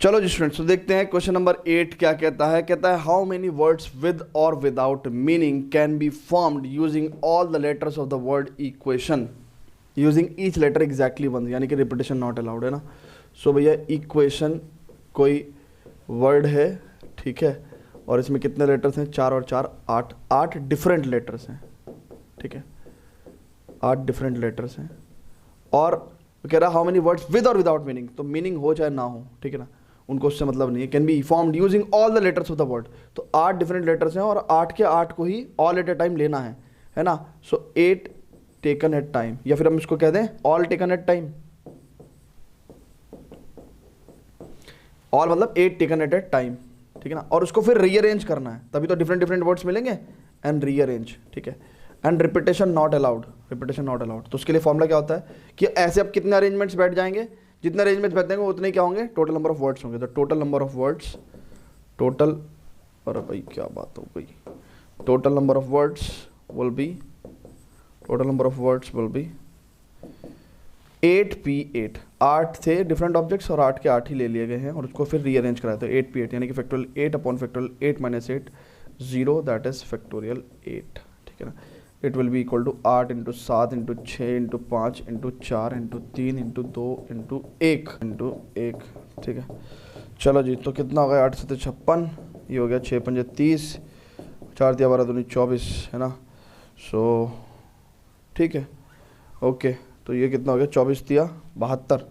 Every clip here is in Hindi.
चलो जी स्टूडेंट्स, तो देखते हैं क्वेश्चन नंबर 8 क्या कहता है। कहता है हाउ मेनी वर्ड्स विद और without meaning can be formed using all the letters of the word equation using each letter exactly one, यानी कि रिपीटेशन नॉट अलाउड है ना। सो भैया इक्वेशन कोई वर्ड है, ठीक है, और इसमें कितने लेटर्स हैं? 4 और 4 8, 8 डिफरेंट लेटर्स हैं, ठीक है, 8 डिफरेंट लेटर्स हैं। और कह रहा हाउ मेनी वर्ड्स विद और विदाउट मीनिंग, तो मीनिंग हो चाहे ना हो, ठीक है ना, उनको उससे मतलब नहीं है। Can be formed using all the letters of the word, तो 8 डिफरेंट लेटर्स हैं और 8 के 8 को ही ऑल एट ए टाइम लेना है ना। सो 8 टेकन एट टाइम, या फिर हम इसको कह दें all taken at time. All मतलब 8 टेकन एट ए टाइम, ठीक है ना। और उसको फिर रीअरेंज करना है, तभी तो डिफरेंट डिफरेंट वर्ड्स मिलेंगे। एंड रीअरेंज, ठीक है। And repetition not allowed, repetition not allowed. तो उसके लिए फॉर्मूला क्या होता है कि ऐसे अब कितने अरेंजमेंट्स बैठ जाएंगे, जितने अरेंजमेंट्स बैठेंगे उतने क्या होंगे, टोटल नंबर ऑफ वर्ड्स होंगे। तो total number of words, total, अरे भाई क्या बात हो गई, total number of words will be, total number of words will be 8p8। 8 थे डिफरेंट ऑब्जेक्ट्स और 8 के 8 ही ले लिए गए हैं और उसको फिर रीअरेंज कराया। तो 8p8 यानी कि factorial 8 upon factorial 8 minus 8 0, that is factorial 8, ठीक है ना। It will be equal to 8 into 7 into 6 into 5 into 4 into 3 into 2 into 1 into 1, ठीक है। चलो जी, तो कितना हो गया? 8 7 56, ये हो गया 6 5 30, 4 दिया 12 दूनी 24, है ना। सो ठीक है, ओके। तो ये कितना हो गया? 24 दिया 72,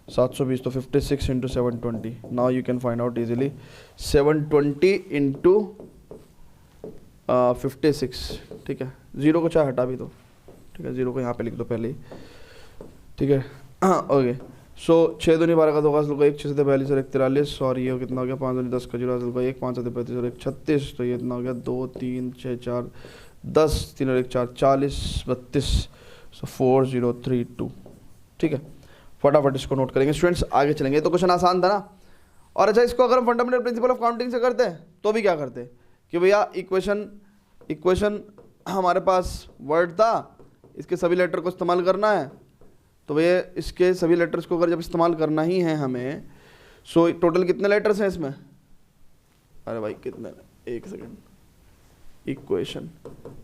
720, तो 56 into 720। Now you can find out easily 720 into 56, ठीक है। जीरो को चाहे हटा भी दो, ठीक है, जीरो को यहाँ पे लिख दो पहले ही, ठीक है। ओके, सो 6 दूनी 12 का 2 का 1, 6 से 42 और 1 43, और ये कितना हो गया? 5 दूनी 10 का 0 हासिल का 1, 5 से 35 और 1 36, तो ये इतना हो गया 2 3 6 4 10, 3 और 1 4 40 32, सो 4032, ठीक है। फटाफट इसको नोट करेंगे स्टूडेंट्स, आगे चलेंगे। तो क्वेश्चन आसान था ना। और अच्छा, इसको अगर हम फंडामेंटल प्रिंसिपल ऑफ काउंटिंग से करते हैं तो भी क्या करते कि भैया इक्वेशन हमारे पास वर्ड था, इसके सभी लेटर को इस्तेमाल करना है, तो भैया इसके सभी लेटर्स को अगर जब इस्तेमाल करना ही है हमें, सो टोटल कितने लेटर्स हैं इसमें? अरे भाई कितने, एक सेकेंड, इक्वेशन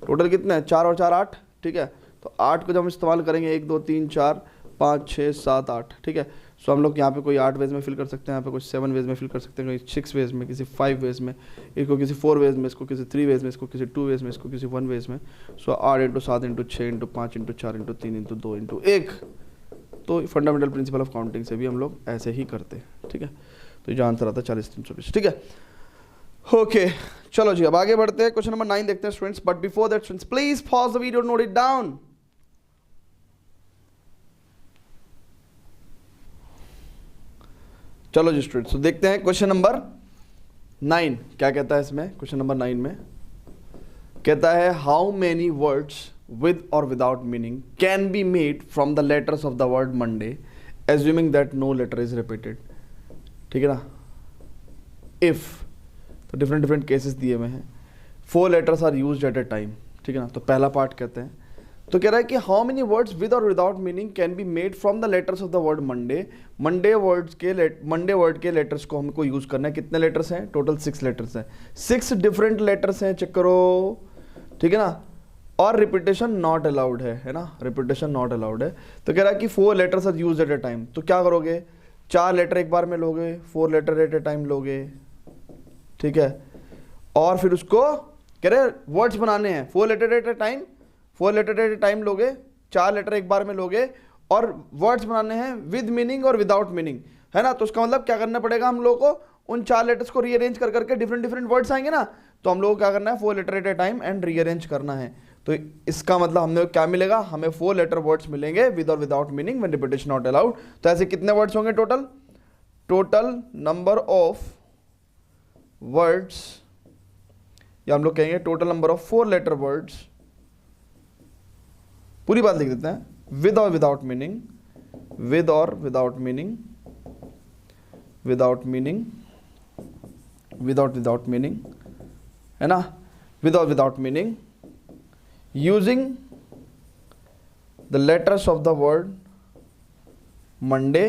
टोटल कितने हैं? 4 और 4 8, ठीक है। तो 8 को जब हम इस्तेमाल करेंगे 1 2 3 4 5 6 7 8, ठीक है। सो हम लोग यहाँ पे कोई 8 वेज में फिल कर सकते हैं, यहाँ पे कोई 7 वेज में फिल कर सकते हैं, कोई 6 वेज में, किसी 5 वेज में, इसको किसी 4 वेज में, इसको किसी 3 वेज में, इसको किसी 2 वेज में, इसको किसी 1 वेज में। सो 8 into 7 into 6 into 5 into 4 into 3 into 2 into 1। तो फंडामेंटल प्रिंसिपल ऑफ काउंटिंग से भी हम लोग ऐसे ही करते हैं, ठीक है। तो जो आंसर आता है 40 320, ठीक है। ओके, चलो जी अब आगे बढ़ते हैं। क्वेश्चन नंबर 9 देखते हैं students, but before that students please pause the video, note it down. चलो जी स्टूडेंट्स, तो देखते हैं क्वेश्चन नंबर 9 क्या कहता है। इसमें क्वेश्चन नंबर 9 में कहता है हाउ मेनी वर्ड्स विद और without meaning can be made from the letters of the word Monday assuming that no letter is repeated, ठीक है ना। इफ, तो डिफरेंट डिफरेंट केसेस दिए हुए हैं। 4 letters are used at a time, ठीक है ना। तो पहला पार्ट कहते हैं, तो कह रहा है कि हाउ मेनी वर्ड्स विद और without meaning can be made from the letters of the word Monday. Monday word के लेटर्स को हमको यूज करना है। कितने लेटर्स हैं? टोटल 6 लेटर्स हैं, 6 डिफरेंट लेटर्स हैं, चेक करो, ठीक है ना। और रिपीटेशन नॉट अलाउड है ना, रिपीटेशन नॉट अलाउड है। तो कह रहा है कि 4 letters are used at a time. तो क्या करोगे? 4 लेटर एक बार में लोगे, 4 लेटर एट ए टाइम लोगे, ठीक है। और फिर उसको कह रहे वर्ड्स बनाने हैं, 4 letter at a time, 4 letter at a time लोगे, 4 लेटर एक बार में लोगे, और वर्ड्स बनाने हैं विद मीनिंग और विदाउट मीनिंग, है ना। तो उसका मतलब क्या करना पड़ेगा हम लोग को? उन 4 लेटर्स को रीअरेंज कर करके डिफरेंट डिफरेंट वर्ड्स आएंगे ना, तो हम लोग को क्या करना है? 4 letter at a time and rearrange करना है। तो इसका मतलब हमें क्या मिलेगा? हमें 4 लेटर वर्ड्स मिलेंगे विद और without meaning when repetition not allowed. तो ऐसे कितने वर्ड्स होंगे total? Total number of words, या हम लोग कहेंगे total number of 4 letter words, पूरी बात लिख देते हैं, विद और विदाउट मीनिंग, विद और without meaning, without meaning, without meaning, है ना, विद और without meaning, using the letters of the word Monday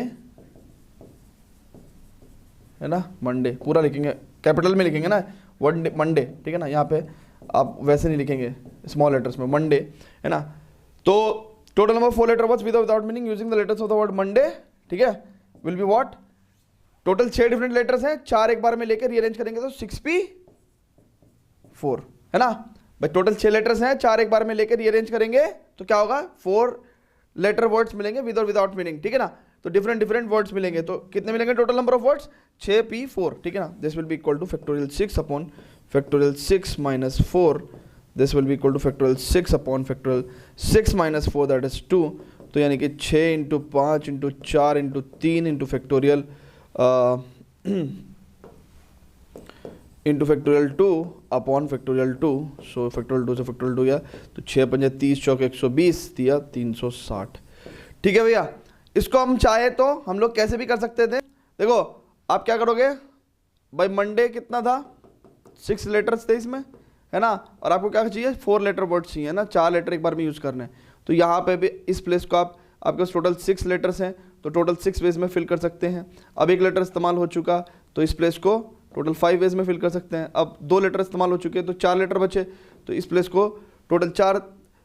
है ना, मंडे पूरा लिखेंगे, कैपिटल में लिखेंगे ना, वर्ड मंडे, ठीक है ना, यहाँ पे आप वैसे नहीं लिखेंगे स्मॉल लेटर्स में, मंडे, है ना। तो total number 4 letter words with और without meaning using the letters of the word Monday, ठीक है, will be what, total 6 different letters हैं, 4 एक बार में लेकर रीअरेंज करेंगे तो 6p4, है ना भाई, टोटल 6 लेटर्स हैं, 4 एक बार में लेकर रीअरेंज करेंगे तो क्या होगा, 4 लेटर वर्ड्स मिलेंगे विद और विदाउट मीनिंग, ठीक है ना। तो डिफरेंट डिफरेंट वर्ड्स मिलेंगे, तो कितने मिलेंगे total number of words, 6p4, ठीक है ना। This will be equal two factorial 6 upon factorial 6 minus 4, this will be equal two factorial 6 upon factorial 6 minus 4 that is 2, तो यानी कि 6 into 5 into 4 into 3 into factorial into factorial 2 upon factorial 2, सो फैक्टोरियल 2 से फैक्टोरियल 2 गया तो 6 पंजे 30 चौक 120 दिया 360, ठीक है भैया। इसको हम चाहे तो हम लोग कैसे भी कर सकते थे, देखो आप क्या करोगे भाई, मंडे कितना था, 6 लेटर्स थे इसमें, है ना, और आपको क्या चाहिए, 4 लेटर वर्ड्स चाहिए ना, 4 लेटर एक बार में यूज करने हैं, तो यहाँ पे भी इस प्लेस को आपके पास टोटल 6 लेटर्स हैं, तो टोटल 6 वेज में फिल कर सकते हैं। अब एक लेटर इस्तेमाल हो चुका तो इस प्लेस को टोटल 5 वेज में फिल कर सकते हैं। अब 2 लेटर इस्तेमाल हो चुके हैं तो 4 लेटर बचे, तो इस प्लेस को टोटल 4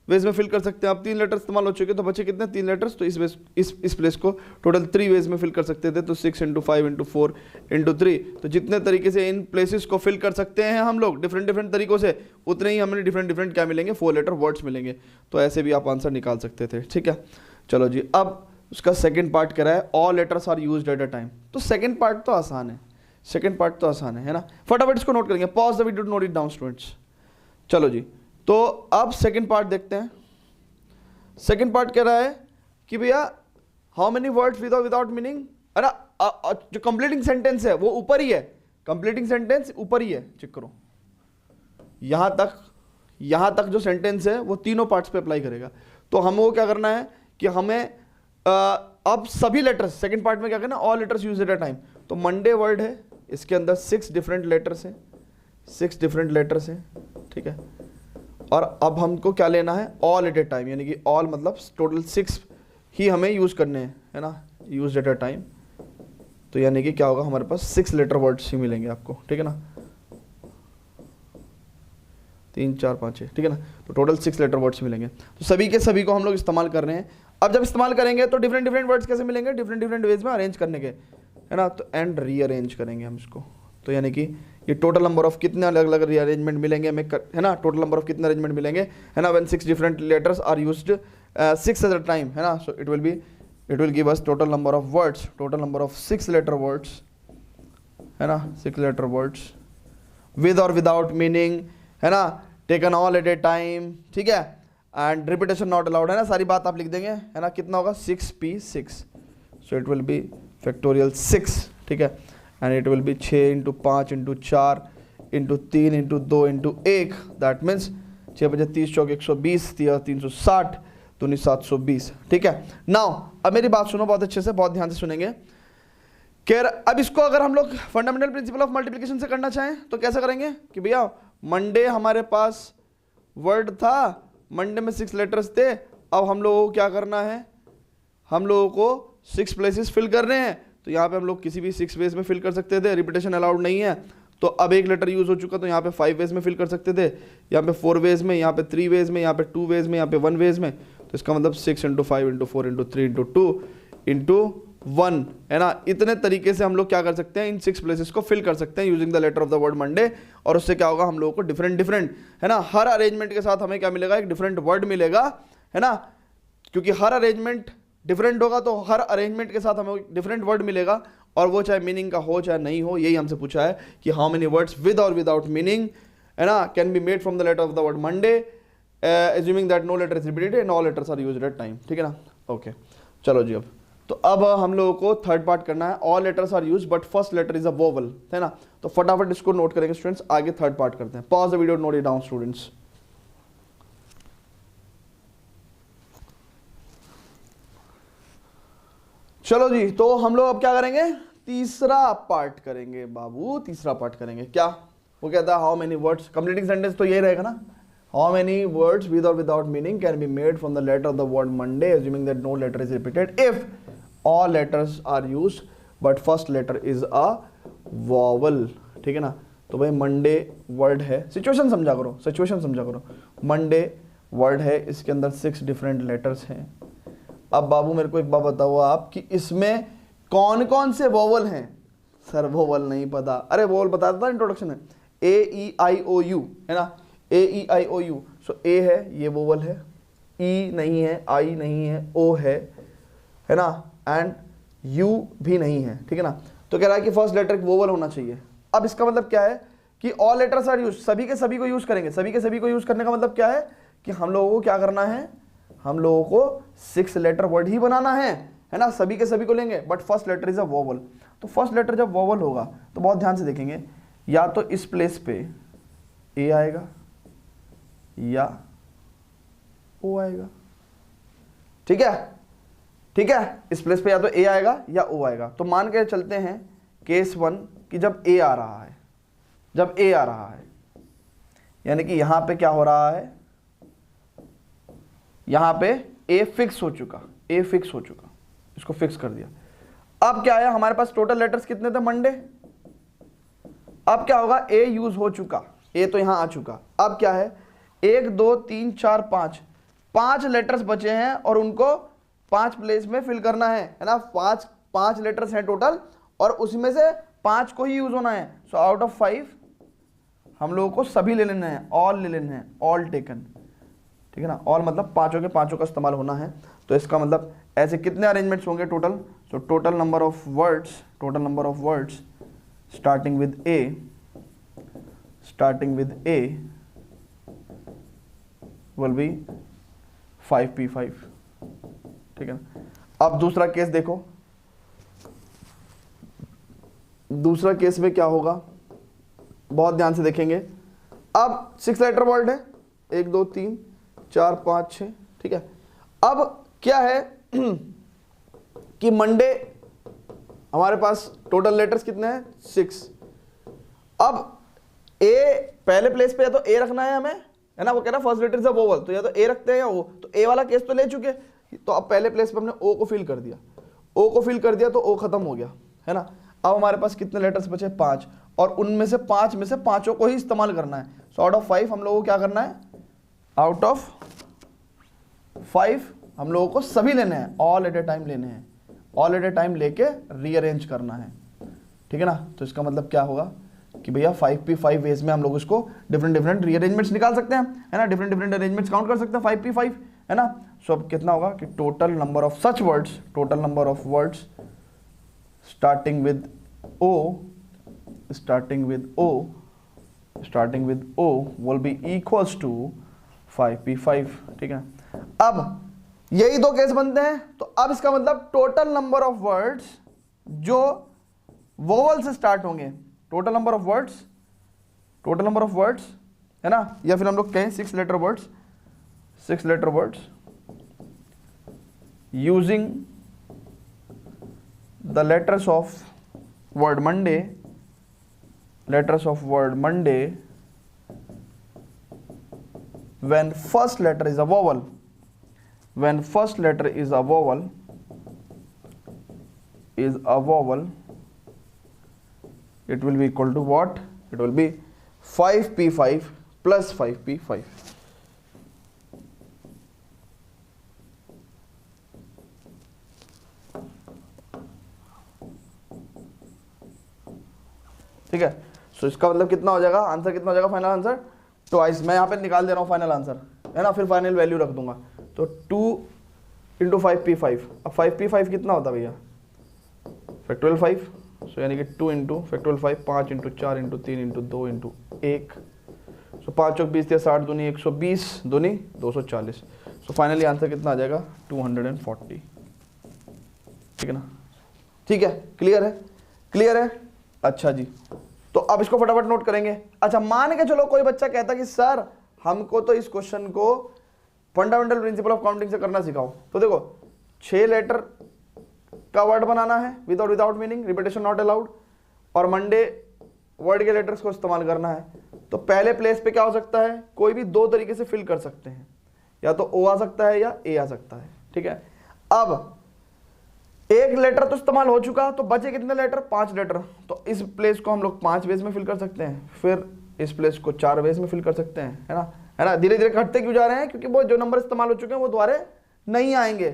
वेज में फिल कर सकते हैं। अब 3 लेटर इस्तेमाल हो चुके तो बचे कितने, 3 लेटर्स, तो इस प्लेस को टोटल 3 वेज में फिल कर सकते थे, तो 6 इंटू 5 इंटू 4 इंटू 3, तो जितने तरीके से इन प्लेसेस को फिल कर सकते हैं हम लोग डिफरेंट डिफरेंट तरीकों से, उतने ही हमें डिफरेंट डिफरेंट क्या मिलेंगे, 4 लेटर वर्ड्स मिलेंगे। तो ऐसे भी आप आंसर निकाल सकते थे, ठीक है। चलो जी, अब उसका सेकंड पार्ट कह रहा है all letters are used at a time, तो सेकंड पार्ट तो आसान है, सेकंड पार्ट तो आसान है ना, फटाफट इसको नोट करेंगे, pause the video to note it down students. चलो जी, तो अब सेकंड पार्ट देखते हैं। सेकंड पार्ट कह रहा है कि भैया हाउ मेनी वर्ड्स विद और विदाउट मीनिंग, है ना, जो कंप्लीटिंग सेंटेंस है वो ऊपर ही है, कंप्लीटिंग सेंटेंस ऊपर ही है, चेक करो, यहां तक जो सेंटेंस है वो तीनों पार्ट्स पे अप्लाई करेगा। तो हमको क्या करना है कि हमें अब सभी लेटर्स, सेकंड पार्ट में क्या करना, all letters use eight a time. तो मंडे वर्ड है, इसके अंदर 6 डिफरेंट लेटर्स हैं, 6 डिफरेंट लेटर्स हैं, ठीक है। और अब हमको क्या लेना है, ऑल एट ए टाइम, यानी कि ऑल मतलब टोटल 6 ही हमें यूज करने हैं, है ना, यूज एट अ टाइम। तो यानी कि क्या होगा, हमारे पास 6 लेटर वर्ड्स ही मिलेंगे आपको, ठीक है ना, 3 4 5 6, ठीक है ना, तो टोटल 6 लेटर वर्ड्स मिलेंगे। तो सभी के सभी को हम लोग इस्तेमाल कर रहे हैं। अब जब इस्तेमाल करेंगे तो डिफरेंट डिफरेंट वर्ड्स कैसे मिलेंगे, डिफरेंट डिफरेंट वेज में अरेंज करने के, है ना, तो एंड रीअरेंज करेंगे हम इसको। तो यानी कि ये टोटल नंबर ऑफ कितने अलग अलग रीअरेंजमेंट मिलेंगे हमें, है ना, टोटल नंबर ऑफ कितने अरेंजमेंट मिलेंगे, है ना, when 6 different letters are used 6 at a time, है ना, so it will give us total number of words, total number of 6 letter words, है ना, 6 लेटर वर्ड्स विद और विदाउट मीनिंग, है ना, taken all at a time, ठीक है, एंड रिपीटेशन नॉट अलाउड, है ना, सारी बात आप लिख देंगे, है ना, कितना होगा 6p6, so it will B factorial 6, ठीक है, and it will B 6 into 5 into 4 into 3 into 2 into 1, that means 6 बजे 30 चौक 120 दिया 360 दूनी 720, ठीक है। नाउ अब मेरी बात सुनो बहुत अच्छे से, बहुत ध्यान से सुनेंगे। अब इसको अगर हम लोग फंडामेंटल प्रिंसिपल ऑफ मल्टीप्लिकेशन से करना चाहें तो कैसे करेंगे कि भैया मंडे हमारे पास वर्ड था, मंडे में 6 लेटर्स थे, अब हम लोगों को क्या करना है, हम लोगों को 6 प्लेसेस फिल करने हैं। तो यहाँ पे हम लोग किसी भी 6 वेज में फिल कर सकते थे, रिपीटेशन अलाउड नहीं है। तो अब एक लेटर यूज हो चुका तो यहाँ पे 5 वेज में फिल कर सकते थे, यहाँ पे 4 वेज में, यहाँ पे 3 वेज में, यहाँ पे 2 वेज में, यहाँ पे 1 वेज में। तो इसका मतलब 6 into 5 into 4 into 3 into 2 into 1, है ना, इतने तरीके से हम लोग क्या कर सकते हैं, इन 6 प्लेसेस को फिल कर सकते हैं using the letter of the word Monday. और उससे क्या होगा, हम लोगों को डिफरेंट डिफरेंट, है ना, हर अरेंजमेंट के साथ हमें क्या मिलेगा, एक डिफरेंट वर्ड मिलेगा, है ना, क्योंकि हर अरेंजमेंट डिफरेंट होगा तो हर अरेंजमेंट के साथ हमें डिफरेंट वर्ड मिलेगा, और वो चाहे मीनिंग का हो चाहे नहीं हो। यही हमसे पूछा है कि हाउ मेनी वर्ड्स विद और विदाउट मीनिंग, है ना, can be made from the letter of the word Monday, assuming that no letter is repeated and all letters are used at time, ठीक है ना। ओके, चलो जी, अब हम लोगों को थर्ड पार्ट करना है, all letters are used but first letter is a vowel, है ना। तो फटाफट इसको नोट करेंगे स्टूडेंट्स, आगे थर्ड पार्ट करते हैं। Pause the video, note it down students. चलो जी, तो हम लोग अब क्या करेंगे, तीसरा पार्ट करेंगे बाबू, तीसरा पार्ट करेंगे। क्या वो कहता है, how many words, completing sentence तो यही रहेगा ना, हाउ मेनी वर्ड्स विद और without meaning can be made from the letter of the word Monday assuming that no letter is repeated if all letters are used but first letter is a vowel, ठीक है ना। तो भाई मंडे वर्ड है, सिचुएशन समझा करो, सिचुएशन समझा करो। मंडे वर्ड है, इसके अंदर 6 डिफरेंट लेटर्स हैं। अब बाबू मेरे को एक बात बताओ आप कि इसमें कौन कौन से वोवल हैं। सर वोवल नहीं पता, अरे वोवल बताता था इंट्रोडक्शन में, A-E-I-O-U है ना, A-E-I-O-U। सो ए है, ये वोवल है, ई नहीं है, आई नहीं है, ओ है ना, एंड यू भी नहीं है, ठीक है ना। तो कह रहा है कि फर्स्ट लेटर वोवल होना चाहिए। अब इसका मतलब क्या है कि ऑल लेटर्स आर यूज, सभी के सभी को यूज करेंगे। सभी के सभी को यूज करने का मतलब क्या है कि हम लोगों को क्या करना है, हम लोगों को 6 लेटर वर्ड ही बनाना है ना। सभी के सभी को लेंगे, but first letter is a vowel. तो फर्स्ट लेटर जब वोवल होगा तो बहुत ध्यान से देखेंगे, या तो इस प्लेस पे ए आएगा या ओ आएगा, ठीक है, ठीक है। इस प्लेस पे या तो ए आएगा या ओ आएगा। तो मान के चलते हैं केस 1 कि जब ए आ रहा है, जब ए आ रहा है, यानी कि यहां पे क्या हो रहा है, यहां पे ए फिक्स हो चुका, ए फिक्स हो चुका, इसको फिक्स कर दिया। अब क्या है, हमारे पास टोटल लेटर्स कितने थे मंडे। अब क्या होगा, ए यूज हो चुका, ए तो यहां आ चुका। अब क्या है, 1 2 3 4 5 लेटर्स बचे हैं और उनको 5 प्लेस में फिल करना है ना। 5 लेटर्स हैं टोटल और उसमें से 5 को ही यूज होना है। सो आउट ऑफ 5 हम लोगों को सभी ले लेने हैं, ऑल ले लेने हैं, ऑल टेकन, ठीक है ना। ऑल मतलब पांचों के पांचों का इस्तेमाल होना है। तो इसका मतलब ऐसे कितने अरेंजमेंट्स होंगे total. So total number of words, total number of words starting with A, starting with A will be 5p5, ठीक है ना। अब दूसरा केस देखो, दूसरा केस में क्या होगा, बहुत ध्यान से देखेंगे। अब 6 लेटर वर्ड है, 1 2 3 4 5 6, ठीक है। अब क्या है कि मंडे हमारे पास टोटल लेटर्स कितने हैं, 6। अब ए पहले प्लेस पे या तो ए रखना है हमें, है ना। वो कह रहा है first letter is a vowel, तो या तो ए रखते हैं या ओ। तो ए वाला केस तो ले चुके, तो अब पहले प्लेस पे हमने ओ को फिल कर दिया, ओ को फिल कर दिया तो ओ खत्म हो गया, है ना। अब हमारे पास कितने लेटर्स बचे, 5, और उनमें से 5 में से पांचों को ही इस्तेमाल करना है। सो आउट ऑफ 5 हम लोगों को क्या करना है, आउट ऑफ 5 हम लोगों को सभी लेने हैं, ऑल एट ए टाइम लेने हैं, ऑल एट ए टाइम लेके रीअरेंज करना है, ठीक है ना। तो इसका मतलब क्या होगा कि भैया 5p5 वेज में हम लोग इसको डिफरेंट रीअरेंजमेंट्स निकाल सकते हैं, है ना। डिफरेंट अरेंजमेंट्स काउंट कर सकते हैं 5p5, है ना। सो अब कितना होगा कि total number of such words, total number of words starting with O, starting with O, starting with O will be equals to 5p5, ठीक है। अब यही 2 केस बनते हैं। तो अब इसका मतलब टोटल नंबर ऑफ वर्ड्स जो वोवल से स्टार्ट होंगे, total number of words, total number of words, है ना, या फिर हम लोग कहें 6 letter words, 6 letter words using the letters of word Monday, letters of word Monday when first letter is a vowel, when first letter is a vowel, it will be equal to what, it will be 5p5 plus 5p5, ठीक है। सो इसका मतलब कितना हो जाएगा, आंसर कितना हो जाएगा, फाइनल आंसर ट्वाइस। मैं यहाँ पे निकाल दे रहा हूँ फाइनल आंसर, है ना, फिर फाइनल वैल्यू रख दूंगा। तो 2 × 5p5, अब 5p5 कितना होता है भैया, फैक्टोरियल 5, सो यानी कि 2 × फैक्टोरियल 5, 5 × 4 × 3 × 2 × 1, सो 5 × 20 60 दूनी 120 दूनी 240। सो फाइनली आंसर कितना आ जाएगा, 240, ठीक है ना। ठीक है, क्लियर है, क्लियर है। अच्छा जी, तो अब इसको फटाफट नोट करेंगे। अच्छा, मान के चलो कोई बच्चा कहता कि सर हमको तो इस क्वेश्चन को फंडामेंटल प्रिंसिपल ऑफ काउंटिंग से करना सिखाओ। तो देखो 6 लेटर का वर्ड बनाना है without meaning, repetition not allowed, और मंडे वर्ड के लेटर्स को इस्तेमाल करना है। तो पहले प्लेस पे क्या हो सकता है, कोई भी 2 तरीके से फिल कर सकते हैं, या तो ओ आ सकता है या ए आ सकता है, ठीक है। अब एक लेटर तो इस्तेमाल हो चुका, तो बचे कितने लेटर? 5 लेटर। तो इस प्लेस को हम लोग 5 वेज में फिल कर सकते हैं, फिर इस प्लेस को 4 वेज में फिल कर सकते हैं, है ना। धीरे धीरे घटते क्यों जा रहे हैं? क्योंकि वो जो नंबर इस्तेमाल हो चुके हैं वो दोबारा नहीं आएंगे,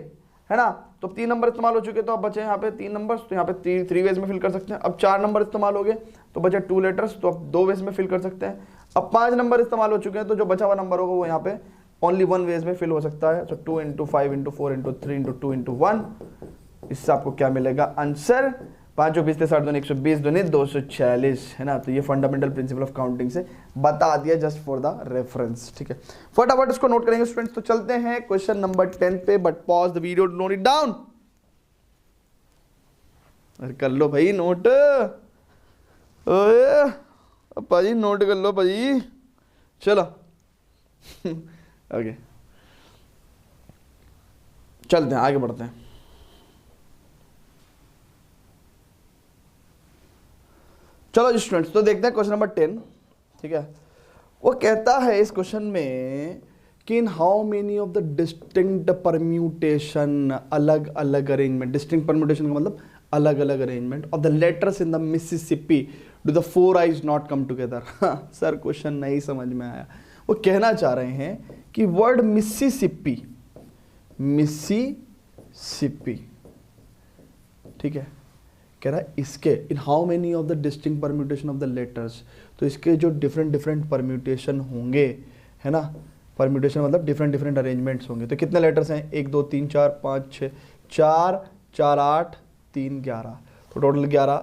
है ना। तो 3 नंबर इस्तेमाल हो चुके, तो अब बचे यहाँ पे 3 नंबर, तो यहाँ पे 3 वेज में फिल कर सकते हैं। अब 4 नंबर इस्तेमाल हो गए तो बचे 2 लेटर्स, तो अब 2 वेज में फिल कर सकते हैं। अब 5 नंबर इस्तेमाल हो चुके हैं, तो जो बचा हुआ नंबर होगा वो यहाँ पे ओनली 1 वेज में फिल हो सकता है। तो 2 × 5 × 4 × 3 × 2 × 1, इससे आपको क्या मिलेगा? आंसर 5 × 20 = 7 × 120 दूनी 246, है ना। तो ये फंडामेंटल प्रिंसिपल ऑफ काउंटिंग से बता दिया, जस्ट फॉर द रेफरेंस, ठीक है। फटाफट इसको नोट करेंगे स्टूडेंट्स। तो चलते हैं क्वेश्चन नंबर 10 पे, but pause the video to note it down. अरे कर लो भाई नोट, ओए भाई नोट कर लो भाई, चलो ओके चलते हैं, आगे बढ़ते हैं। चलो स्टूडेंट्स, तो देखते हैं क्वेश्चन नंबर 10, ठीक है। वो कहता है इस क्वेश्चन में कि इन how many of the distinct permutation, अलग अलग अरेंजमेंट, डिस्टिंक्ट परम्यूटेशन का मतलब अलग अलग arrangement of the letters in the Mississippi do the 4 eyes not come together. Sir question नहीं समझ में आया। वो कहना चाह रहे हैं कि वर्ड मिसिसिपी, मिसिसिपी, ठीक है, कह रहा है इसके इन how many of the distinct permutation of the letters, तो इसके जो डिफरेंट डिफरेंट परम्यूटेशन होंगे, है ना, परम्यूटेशन मतलब डिफरेंट डिफरेंट अरेंजमेंट्स होंगे। तो कितने लेटर्स हैं? 1 2 3 4 5 6, 4 4 8 3 11, तो टोटल 11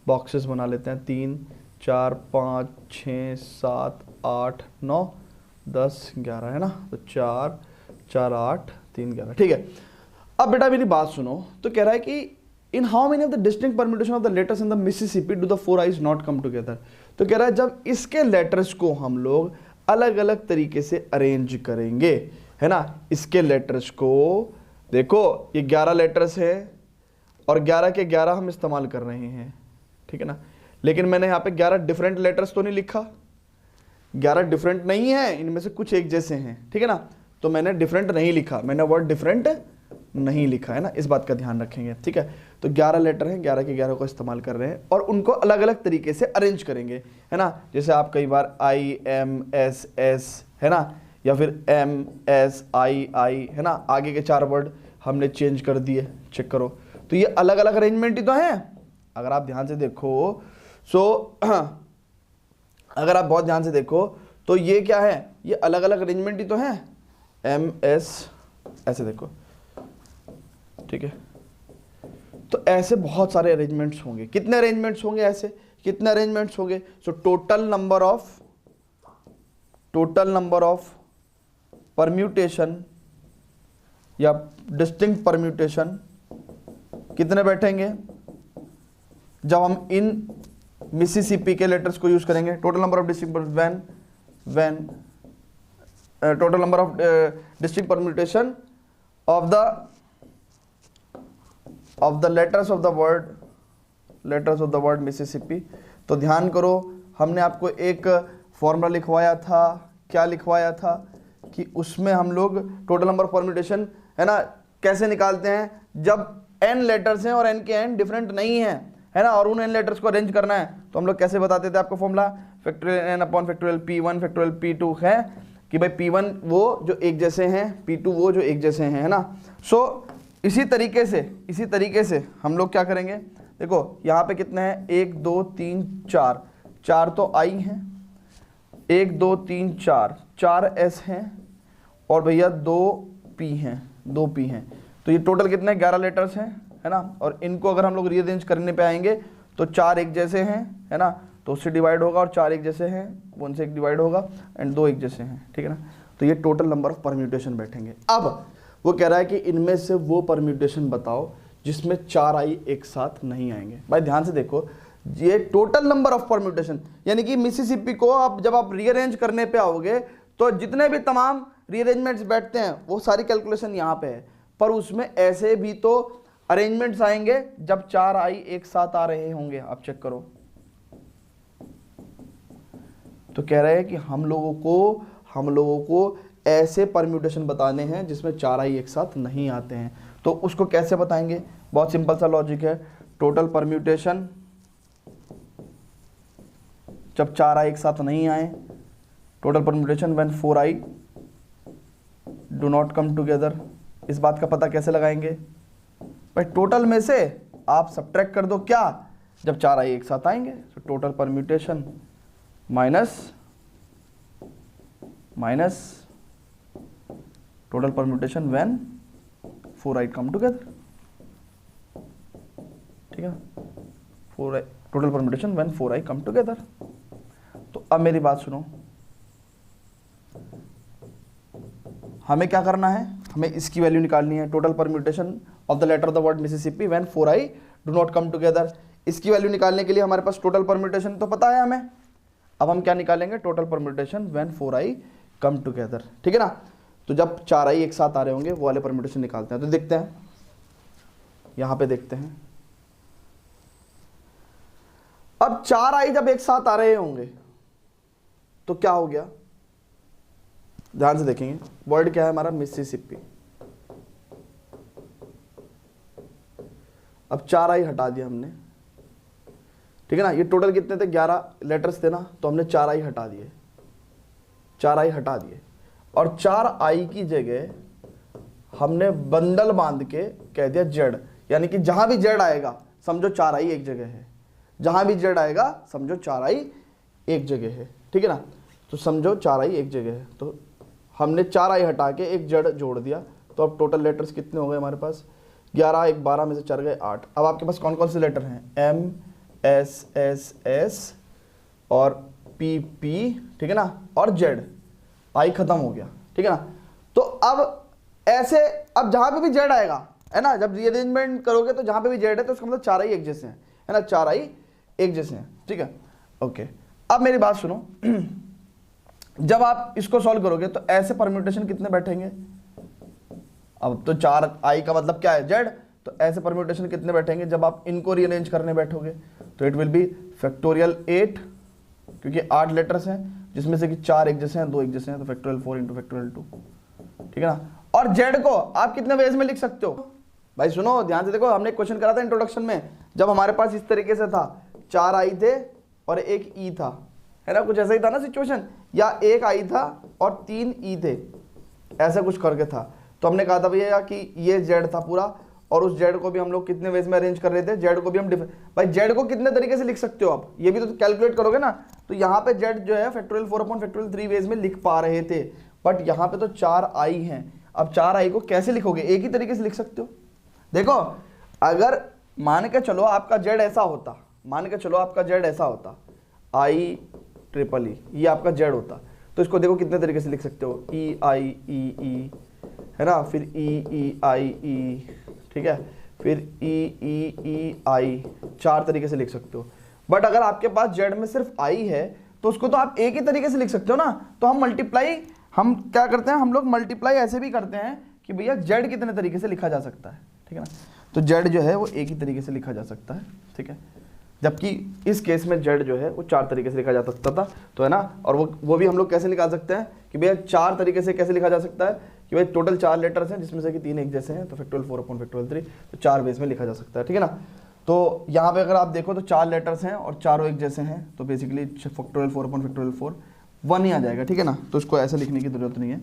बॉक्सेस बना लेते हैं। 3 4 5 6 7 8 9 10 11, है ना। तो 4 4 8 3 11, ठीक है। अब बेटा मेरी बात सुनो, तो कह रहा है कि इन how many of the distinct permutation of the letters in the Mississippi do the 4 eyes not come together. तो कह रहा है जब इसके लेटर्स को हम लोग अलग अलग तरीके से अरेंज करेंगे, है ना, इसके लेटर्स को, देखो ये 11 लेटर्स है और 11 के 11 हम इस्तेमाल कर रहे हैं, ठीक है ना। लेकिन मैंने यहाँ पे 11 डिफरेंट लेटर्स तो नहीं लिखा, 11 डिफरेंट नहीं है, इनमें से कुछ एक जैसे हैं, ठीक है ना। तो मैंने डिफरेंट नहीं लिखा, मैंने वर्ड डिफरेंट नहीं लिखा, है ना, इस बात का ध्यान रखेंगे, ठीक है। तो 11 लेटर हैं, 11 के 11 को इस्तेमाल कर रहे हैं और उनको अलग अलग तरीके से अरेंज करेंगे, है ना। जैसे आप कई बार IMSS, है ना, या फिर MSII, है ना, आगे के 4 वर्ड हमने चेंज कर दिए, चेक करो। तो ये अलग अलग अरेंजमेंट ही तो हैं, अगर आप ध्यान से देखो। अगर आप बहुत ध्यान से देखो तो ये क्या है? ये अलग अलग अरेंजमेंट ही तो हैं। MS ऐसे देखो, ठीक है। तो ऐसे बहुत सारे अरेंजमेंट्स होंगे। कितने अरेंजमेंट्स होंगे? ऐसे कितने अरेंजमेंट्स होंगे? So total number of permutation या डिस्टिंक्ट परम्यूटेशन कितने बैठेंगे जब हम इन मिसिसिपी के लेटर्स को यूज करेंगे? Total number of distinct when total number of distinct permutation of the letters of the word Mississippi. तो ध्यान करो, हमने आपको एक फॉर्मूला लिखवाया था। क्या लिखवाया था? कि उसमें हम लोग टोटल नंबर परम्यूटेशन, है ना, कैसे निकालते हैं? जब n लेटर्स हैं और n के n डिफरेंट नहीं है, है ना, और उन n लेटर्स को अरेंज करना है, तो हम लोग कैसे बताते थे आपको formula? Factorial n upon factorial p1 factorial p2 है कि भाई p1 वो जो एक जैसे हैं, p2 वो जो एक जैसे हैं, है ना। सो इसी तरीके से हम लोग क्या करेंगे? देखो यहाँ पे कितने हैं? 1 2 3 4, 4 तो I हैं, 1 2 3 4 S हैं और भैया 2 P हैं। तो ये टोटल कितने? 11 लेटर्स हैं, है ना। और इनको अगर हम लोग रीअरेंज करने पे आएंगे तो 4 एक जैसे हैं, है ना, तो उससे डिवाइड होगा, और 4 एक जैसे हैं वो उनसे एक डिवाइड होगा, एंड 2 एक जैसे हैं, ठीक है ना। तो ये टोटल नंबर ऑफ परम्यूटेशन बैठेंगे। अब वो कह रहा है कि इनमें से वो परम्यूटेशन बताओ जिसमें 4 I एक साथ नहीं आएंगे। भाई ध्यान से देखो, ये टोटल नंबर ऑफ परम्यूटेशन, यानी कि मिसिसिपी को आप जब आप रीअरेंज करने पे आओगे तो जितने भी तमाम रीअरेंजमेंट्स बैठते हैं वो सारी कैलकुलेशन यहाँ पे है, पर उसमें ऐसे भी तो अरेंजमेंट्स आएंगे जब 4 I एक साथ आ रहे होंगे। आप चेक करो, तो कह रहे हैं कि हम लोगों को ऐसे परम्यूटेशन बताने हैं जिसमें 4 I एक साथ नहीं आते हैं। तो उसको कैसे बताएंगे? बहुत सिंपल सा लॉजिक है, टोटल परम्यूटेशन जब 4i एक साथ नहीं आए, total permutation when 4i do not come together. इस बात का पता कैसे लगाएंगे भाई, टोटल में से आप सब्ट्रैक्ट कर दो क्या, जब 4i एक साथ आएंगे, तो total permutation minus total permutation when 4i come together, ठीक है, 4i total permutation when 4i come together. तो अब मेरी बात सुनो, हमें क्या करना है, हमें इसकी वैल्यू निकालनी है, total permutation of the letter of the word Mississippi when 4i do not come together. इसकी वैल्यू निकालने के लिए हमारे पास टोटल परम्यूटेशन तो पता है हमें, अब हम क्या निकालेंगे, total permutation when 4i come together, ठीक है ना। तो जब 4i एक साथ आ रहे होंगे वो वाले परम्यूटेशन निकालते हैं। तो देखते हैं, यहां पे देखते हैं, अब 4i जब एक साथ आ रहे होंगे तो क्या हो गया, ध्यान से देखेंगे, वर्ड क्या है हमारा, मिसिसिपी। अब 4i हटा दिया हमने, ठीक है ना, ये टोटल कितने थे, 11 लेटर्स थे ना, तो हमने 4i हटा दिए, 4i हटा दिए, और 4i की जगह हमने बंडल बांध के कह दिया जेड, यानी कि जहां भी जेड आएगा समझो 4i एक जगह है, जहां भी जेड आएगा समझो 4i एक जगह है, ठीक है ना। तो समझो 4i एक जगह है, तो हमने 4i हटा के एक जेड जोड़ दिया, तो अब टोटल लेटर्स कितने हो गए हमारे पास, 11, एक 12 में से 4 गए 8। अब आपके पास कौन कौन से लेटर हैं, M S S S और P P, ठीक है ना, और Z, I खत्म हो गया, ठीक है ना। तो अब ऐसे, अब जहां पे भी Z आएगा है ना, जब रीअरेंजमेंट करोगे तो जहां पे भी Z है तो उसका मतलब 4i एक जैसे हैं, है ना, 4i एक जैसे हैं, ठीक है, ओके। अब मेरी बात सुनो, जब आप इसको सॉल्व करोगे तो ऐसे परम्यूटेशन कितने बैठेंगे, अब तो 4i का मतलब क्या है, Z, तो ऐसे परम्यूटेशन कितने बैठेंगे जब आप इनको रीअरेंज करने बैठोगे, तो इट विल बी फैक्टोरियल 8, क्योंकि 8 लेटर्स हैं जिसमें से कि 4 एक जैसे हैं, 2 एक जैसे हैं, तो फैक्टोरियल 4 इंटू फैक्टोरियल 2, ठीक है ना। और Z को आप कितने वेज में लिख सकते हो भाई, सुनो ध्यान से देखो, हमने एक क्वेश्चन करा था इंट्रोडक्शन में, जब हमारे पास इस तरीके से था, 4i थे और एक e था, है ना, कुछ ऐसा ही था ना सिचुएशन, या एक i था और 3 e थे, ऐसा कुछ करके था। तो हमने कहा था भैया कि ये Z था पूरा, और उस Z को भी हम लोग कितने वेज में अरेंज कर रहे थे, Z को भी हम भाई Z को कितने तरीके से लिख सकते हो आप, ये भी तो कैलकुलेट करोगे ना। तो यहाँ पे Z जो है फैक्टोरियल 4/3 वेज में लिख पा रहे थे, बट यहाँ पे तो 4i हैं। अब 4i को कैसे लिखोगे, एक ही तरीके से लिख सकते हो। देखो, अगर मान के चलो आपका Z ऐसा होता, मान के चलो आपका Z ऐसा होता, IEEE, ये आपका Z होता, तो इसको देखो कितने तरीके से लिख सकते हो, EIEE, है ना, फिर EEIE, ठीक है, फिर EEEI, 4 तरीके से लिख सकते हो। बट अगर आपके पास Z में सिर्फ I है तो उसको तो आप एक ही तरीके से लिख सकते हो ना। तो हम मल्टीप्लाई, हम क्या करते हैं, हम लोग मल्टीप्लाई ऐसे भी करते हैं कि भैया Z कितने तरीके से लिखा जा सकता है, ठीक है ना। तो Z जो है वो एक ही तरीके से लिखा जा सकता है, ठीक है, जबकि इस केस में Z जो है वो 4 तरीके से लिखा जा सकता था, तो है ना। और वो भी हम लोग कैसे निकाल सकते हैं कि भैया 4 तरीके से कैसे लिखा जा सकता है कि भाई टोटल 4 लेटर्स हैं जिसमें से कि 3 एक जैसे हैं, तो फैक्टोरियल 4/3, तो 4 वेज में लिखा जा सकता है, ठीक है ना। तो यहाँ पे अगर आप देखो तो 4 लेटर्स हैं और चारों एक जैसे हैं, तो बेसिकली फैक्टोरियल 4/3 1 ही आ जाएगा, ठीक है ना। तो इसको ऐसे लिखने की जरूरत नहीं है,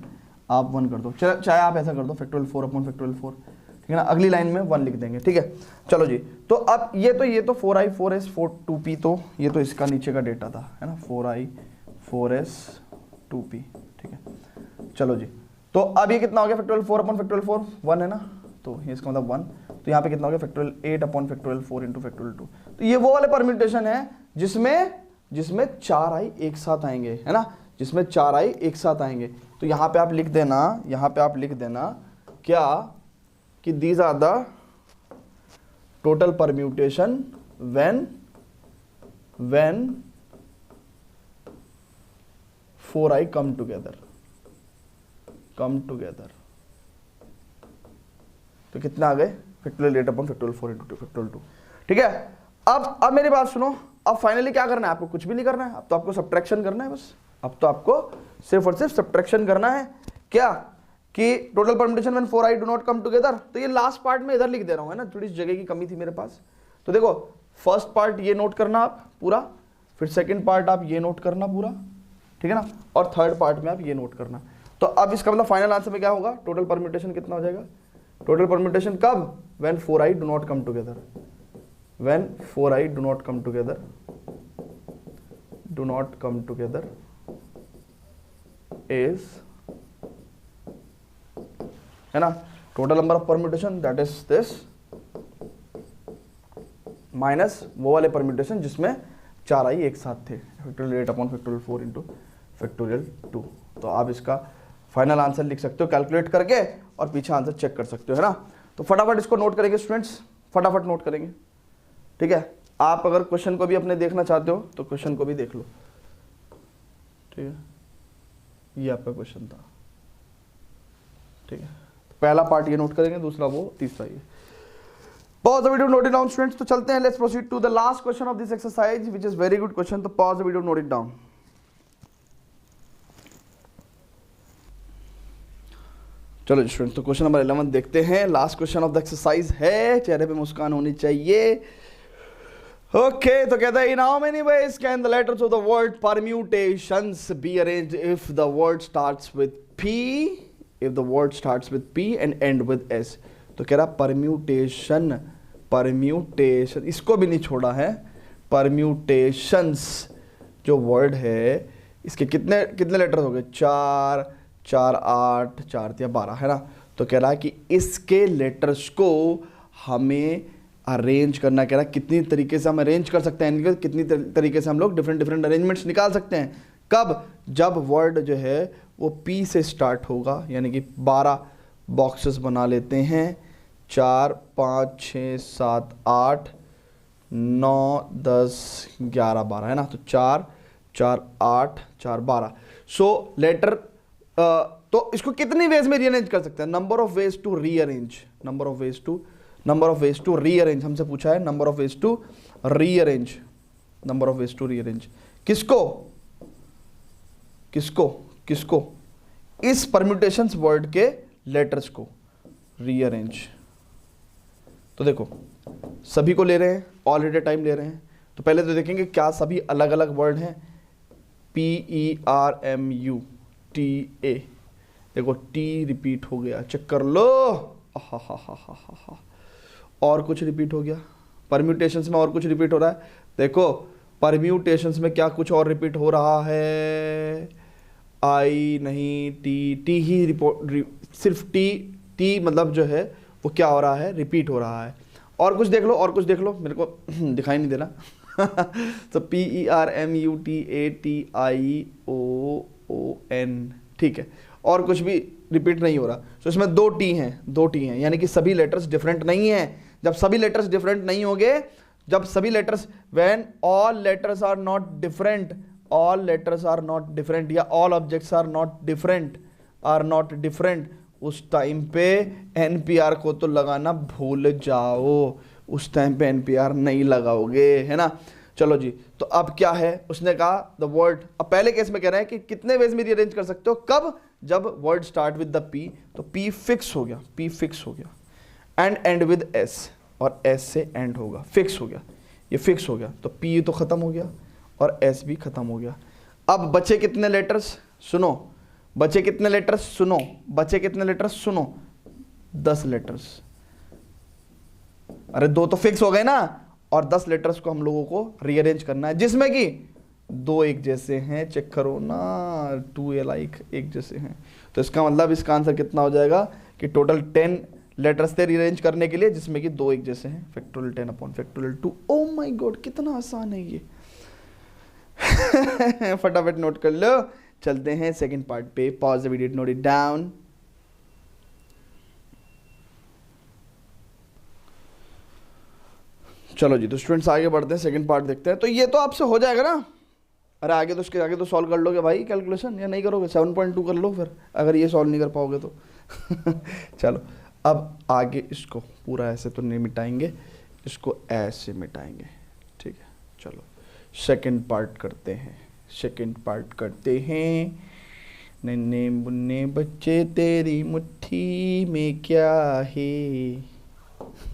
आप 1 कर दो, चाहे आप ऐसा कर दो फैक्टोरियल 4/4, ठीक है ना, अगली लाइन में 1 लिख देंगे, ठीक है। चलो जी, तो अब ये तो 4i 4s 2p, तो ये तो इसका नीचे का डेटा था, है ना, 4i 4s 2p, ठीक है। चलो जी, तो अब ये कितना हो गया, फैक्टोरियल 4/4 1 है ना, तो ये इसका मतलब 1, तो यहाँ पे कितना हो गया, फैक्टोरियल 8/4 इंटू फैक्टोरियल 2। तो ये वो वाले परम्यूटेशन है जिसमें 4i एक साथ आएंगे, है ना, जिसमें 4i एक साथ आएंगे। तो यहाँ पे आप लिख देना, क्या कि these are the total permutation when 4i come together, तो कितना आ गए, फैक्टोरियल 8/4 इंटू फैक्टोरियल 2, ठीक है। अब मेरी बात सुनो, अब फाइनली क्या करना है, आपको कुछ भी नहीं करना है, अब तो आपको सब्ट्रैक्शन करना है बस, अब तो आपको सिर्फ और सिर्फ सब्ट्रैक्शन करना है। क्या कि total permutation when 4i do not come together, तो ये लास्ट पार्ट में इधर लिख दे रहा हूं, है ना, थोड़ी जगह की कमी थी मेरे पास। तो देखो फर्स्ट पार्ट ये नोट करना आप पूरा, फिर सेकंड पार्ट आप ये नोट करना पूरा, ठीक है ना, और थर्ड पार्ट में आप ये नोट करना। तो अब इसका मतलब फाइनल आंसर में क्या होगा, टोटल परम्यूटेशन कितना हो जाएगा, टोटल परम्यूटेशन कब, when 4i do not come together, when 4i do not come together, do not come together is, है ना, total number of permutation that is this minus वो वाले परम्यूटेशन जिसमें 4i एक साथ थे, factorial 8 upon factorial 4 into factorial 2। तो आप इसका फाइनल आंसर लिख सकते हो कैलकुलेट करके और पीछे आंसर चेक कर सकते हो, है ना। तो फटाफट इसको नोट करेंगे स्टूडेंट्स, फटाफट नोट करेंगे, ठीक है। आप अगर क्वेश्चन को भी अपने देखना चाहते हो तो क्वेश्चन को भी देख लो, ठीक है, ये आपका क्वेश्चन था, ठीक है। पहला पार्ट ये नोट करेंगे, दूसरा वो, तीसरा ये। Pause the video, note it down students। तो चलते हैं, let's proceed to the last question of this exercise which is very good question। तो pause the video, note it down। चलो स्टूडेंट, तो क्वेश्चन नंबर 11 देखते हैं, last question of the exercise है, चेहरे पे मुस्कान होनी चाहिए। ओके, तो कहता है इन how many ways can the letters of the word permutations be arranged if the word starts with P, if the word starts with P and and with S. तो कह रहा परम्यूटेशन, परम्यूटेशन इसको भी नहीं छोड़ा है, परम्यूटेशंस जो वर्ड है इसके कितने कितने लेटर्स हो गए, 4 4 8 4 या 12, है ना। तो कह रहा है कि इसके लेटर्स को हमें अरेंज करना, कह रहा है कितनी तरीके से हम अरेंज कर सकते हैं, कितनी तरीके से हम लोग डिफरेंट डिफरेंट अरेंजमेंट्स निकाल सकते हैं। कब, जब वर्ड जो है वो पी से स्टार्ट होगा, यानी कि 12 बॉक्सेस बना लेते हैं, 4 5 6 7 8 9 10 11 12, है ना। तो 4 4 8 4 12। सो लेटर, तो इसको कितनी वेज में रीअरेंज कर सकते हैं, number of ways to rearrange, number of ways to rearrange हमसे पूछा है, number of ways to rearrange, number of ways to rearrange किसको किसको किसको, इस परम्यूटेशंस वर्ड के लेटर्स को रीअरेंज। तो देखो सभी को ले रहे हैं, ऑल एट टाइम ले रहे हैं, तो पहले तो देखेंगे क्या सभी अलग अलग वर्ड हैं, PERMUTA, देखो टी रिपीट हो गया, चेक कर लो, हा। और कुछ रिपीट हो गया, परम्यूटेशंस में और कुछ रिपीट हो रहा है, देखो परम्यूटेशंस में क्या कुछ और रिपीट हो रहा है, आई नहीं, टी ही रिपोर्ट, सिर्फ टी मतलब जो है वो क्या हो रहा है, रिपीट हो रहा है। और कुछ देख लो, और कुछ देख लो, मेरे को दिखाई नहीं दे रहा। तो PERMUTATIOON, ठीक है, और कुछ भी रिपीट नहीं हो रहा। तो इसमें 2 टी हैं, यानी कि सभी लेटर्स डिफरेंट नहीं हैं। जब सभी लेटर्स डिफरेंट नहीं होंगे, जब सभी letters, when all letters are not different, all letters are not different, या all objects are not different, उस टाइम पे NPR को तो लगाना भूल जाओ, उस टाइम पे NPR नहीं लगाओगे, है ना। चलो जी, तो अब क्या है, उसने कहा द वर्ड, अब पहले केस में कह रहे हैं कि कितने वेज में रीअरेंज कर सकते हो, कब, जब word start with the P, तो P फिक्स हो गया, एंड विद S, और S से एंड होगा, फिक्स हो गया, ये फिक्स हो गया, तो P तो खत्म हो गया और S भी खत्म हो गया। अब बचे कितने लेटर्स, सुनो, बचे कितने लेटर्स, सुनो, 10 लेटर्स। अरे 2 तो फिक्स हो गए ना, और 10 लेटर्स को हम लोगों को रीअरेंज करना है, जिसमें कि 2 एक जैसे हैं, चेक करो ना, 2 लाइक एक जैसे हैं। तो इसका मतलब इसका आंसर कितना हो जाएगा कि टोटल 10 लेटर्स थे रीअरेंज करने के लिए, जिसमें कि 2 एक जैसे हैं, factorial 10 upon factorial 2। Oh my God, कितना आसान है ये। फटाफट नोट कर लो, चलते हैं सेकंड पार्ट पे, pause the video, note it down. चलो जी, तो स्टूडेंट्स आगे बढ़ते हैं, सेकंड पार्ट देखते हैं। तो ये तो आपसे हो जाएगा ना, अरे आगे तो इसके आगे तो सॉल्व कर लोगे भाई कैलकुलेशन, या नहीं करोगे, 7.2 कर लो फिर, अगर ये सॉल्व नहीं कर पाओगे तो। चलो अब आगे इसको पूरा ऐसे तो नहीं मिटाएंगे, इसको ऐसे मिटाएंगे, ठीक है। चलो सेकंड पार्ट करते हैं, नन्हे मुन्ने बच्चे तेरी मुट्ठी में क्या है।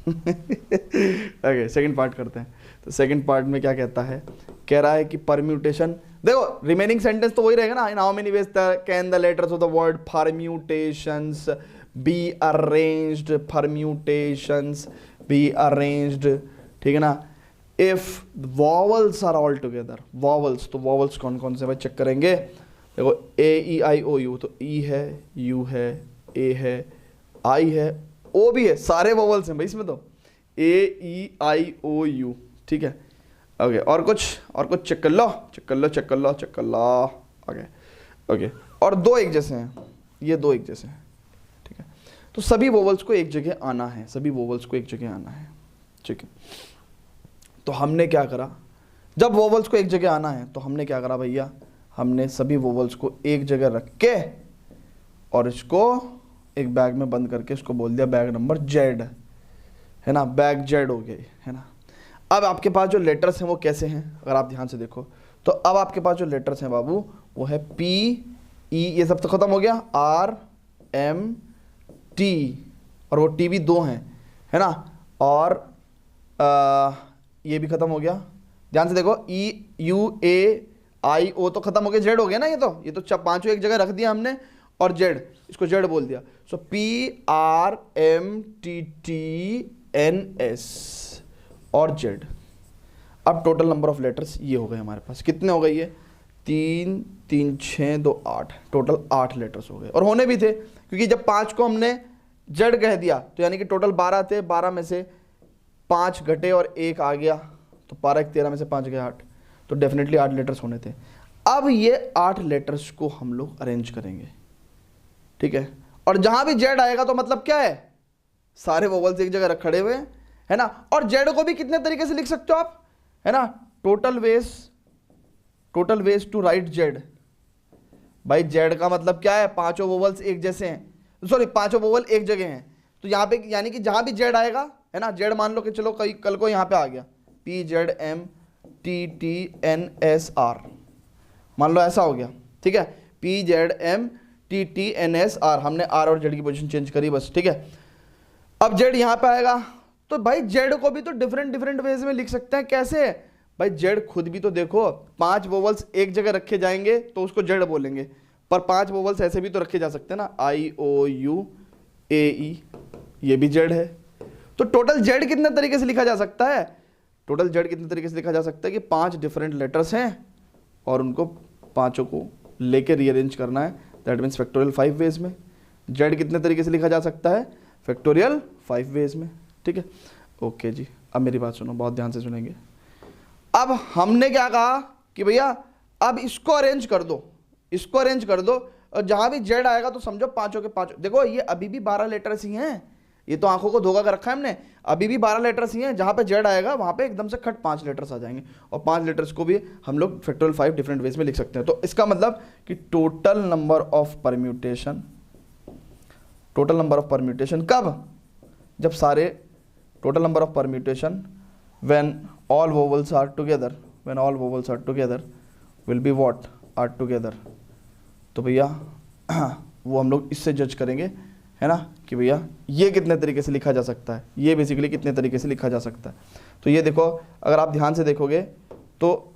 ओके, सेकंड पार्ट करते हैं। तो सेकंड पार्ट में क्या कहता है, कह रहा है कि परम्यूटेशन, देखो रिमेनिंग सेंटेंस तो वही रहेगा ना, in how many ways can the letters of the word permutations be arranged, permutations be arranged, ठीक है ना। If vowels are all together, vowels, तो वॉवल्स कौन कौन से भाई चेक करेंगे। देखो ए ई आई ओ यू, तो ई है, यू है, ए है, आई है, ओ भी है, सारे वॉवल्स हैं भाई इसमें तो, ए ई आई ओ यू, ठीक है। ओके, और कुछ चेक कर लो, चेक कर लो, चेक कर लो, चेक कर लो। ओके ओके, और दो एक जैसे हैं, ये दो एक जैसे हैं, ठीक है। तो सभी वोवल्स को एक जगह आना है, सभी वोवल्स को एक जगह आना है, ठीक है। तो हमने क्या करा, जब वोवल्स को एक जगह आना है तो हमने क्या करा भैया, हमने सभी वोवल्स को एक जगह रख के और इसको एक बैग में बंद करके इसको बोल दिया बैग नंबर जेड, है ना, बैग जेड हो गई, है ना। अब आपके पास जो लेटर्स हैं वो कैसे हैं, अगर आप ध्यान से देखो तो अब आपके पास जो लेटर्स हैं बाबू वो है पी ई, ये सब तो खत्म हो गया, आर एम टी, और वो टी भी दो हैं, है ना, और ये भी खत्म हो गया। ध्यान से देखो, ई यू ए आई ओ तो खत्म हो गया, जेड हो गया ना, ये तो पांचों एक जगह रख दिया हमने, और जेड, इसको जेड बोल दिया। So P R M T T N S और जेड। अब टोटल नंबर ऑफ लेटर्स ये हो गए हमारे पास, कितने हो गए ये, 3 3 6 2 8, टोटल 8 लेटर्स हो गए। और होने भी थे, क्योंकि जब 5 को हमने जेड कह दिया तो यानी कि टोटल 12 थे, 12 में से 5 घटे और 1 आ गया, तो 12 1 13 में से 5 गए 8, तो डेफिनेटली 8 लेटर्स होने थे। अब ये 8 लेटर्स को हम लोग अरेंज करेंगे, ठीक है। और जहां भी जेड आएगा तो मतलब क्या है, सारे वोवल्स एक जगह खड़े हुए हैं, है ना। और जेड को भी कितने तरीके से लिख सकते हो आप, है ना, total ways two right Z. भाई जेड का मतलब क्या है, पांचों वोवल्स एक जैसे हैं, सॉरी पांचों वोवल एक जगह हैं, तो यहां पे यानी कि जहां भी जेड आएगा, है ना, जेड मान लो कि चलो कल को यहां पे आ गया P Z M T T N S R, मान लो ऐसा हो गया, ठीक है, P Z M T T N S R, हमने आर और जेड की पोजीशन चेंज करी बस, ठीक है। अब जेड यहां पे आएगा तो भाई जेड को भी तो डिफरेंट वेज में लिख सकते हैं, कैसे भाई, जेड खुद भी तो देखो, 5 वोवल्स एक जगह रखे जाएंगे तो उसको जेड बोलेंगे, पर 5 वोवल्स ऐसे भी तो रखे जा सकते हैं ना, आई ओ यू ए ई, ये भी जेड है। तो टोटल जेड कितने तरीके से लिखा जा सकता है, टोटल जेड कितने तरीके से लिखा जा सकता है कि 5 डिफरेंट लेटर्स हैं और उनको पांचों को लेके रीअरेंज करना है, दैट मीन्स फैक्टोरियल 5 वेज में। जेड कितने तरीके से लिखा जा सकता है, फैक्टोरियल 5 वेज में, ठीक है। ओके जी, अब मेरी बात सुनो, बहुत ध्यान से सुनेंगे। अब हमने क्या कहा कि भैया अब इसको अरेंज कर दो, इसको अरेंज कर दो, और जहां भी जेड आएगा तो समझो पांचों के पांचों, देखो ये अभी भी 12 लेटर्स ही हैं, ये तो आंखों को धोखा कर रखा है हमने, अभी भी 12 लेटर्स ही हैं, जहां पे जेड आएगा वहां पे एकदम से खट 5 लेटर्स आ जाएंगे, और 5 लेटर्स को भी हम लोग फैक्टोरियल 5 डिफरेंट वेज में लिख सकते हैं। तो इसका मतलब कि टोटल नंबर ऑफ परम्यूटेशन कब, जब सारे total number of permutation when all vowels are together will be what, are together। तो भैया वो हम लोग इससे जज करेंगे, है ना, कि भैया ये कितने तरीके से लिखा जा सकता है, ये बेसिकली कितने तरीके से लिखा जा सकता है। तो ये देखो, अगर आप ध्यान से देखोगे तो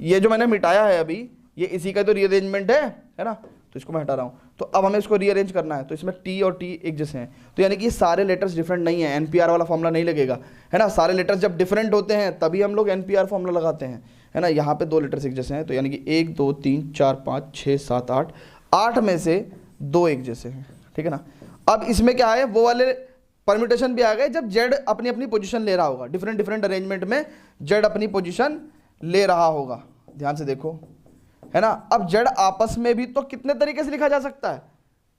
ये जो मैंने मिटाया है अभी, ये इसी का तो रीअरेंजमेंट है ना, तो इसको मैं हटा रहा हूँ। तो अब हमें इसको रीअरेंज करना है, तो इसमें टी और टी एक जैसे हैं, तो यानी कि ये सारे लेटर्स डिफरेंट नहीं है, एनपीआर वाला फॉर्मूला नहीं लगेगा, है ना। सारे लेटर्स जब डिफरेंट होते हैं तभी हम लोग एनपीआर फॉर्मूला लगाते हैं, है ना। यहाँ पे 2 लेटर्स एक जैसे हैं, तो यानी कि 1 2 3 4 5 6 7 8, 8 में से 2 एक जैसे हैं, ठीक है ना। अब इसमें क्या है, वो वाले परम्यूटेशन भी आ गए जब जेड अपनी अपनी पोजीशन ले रहा होगा, डिफरेंट अरेंजमेंट में जेड अपनी पोजीशन ले रहा होगा, ध्यान से देखो, है ना। अब जेड आपस में भी तो कितने तरीके से लिखा जा सकता है,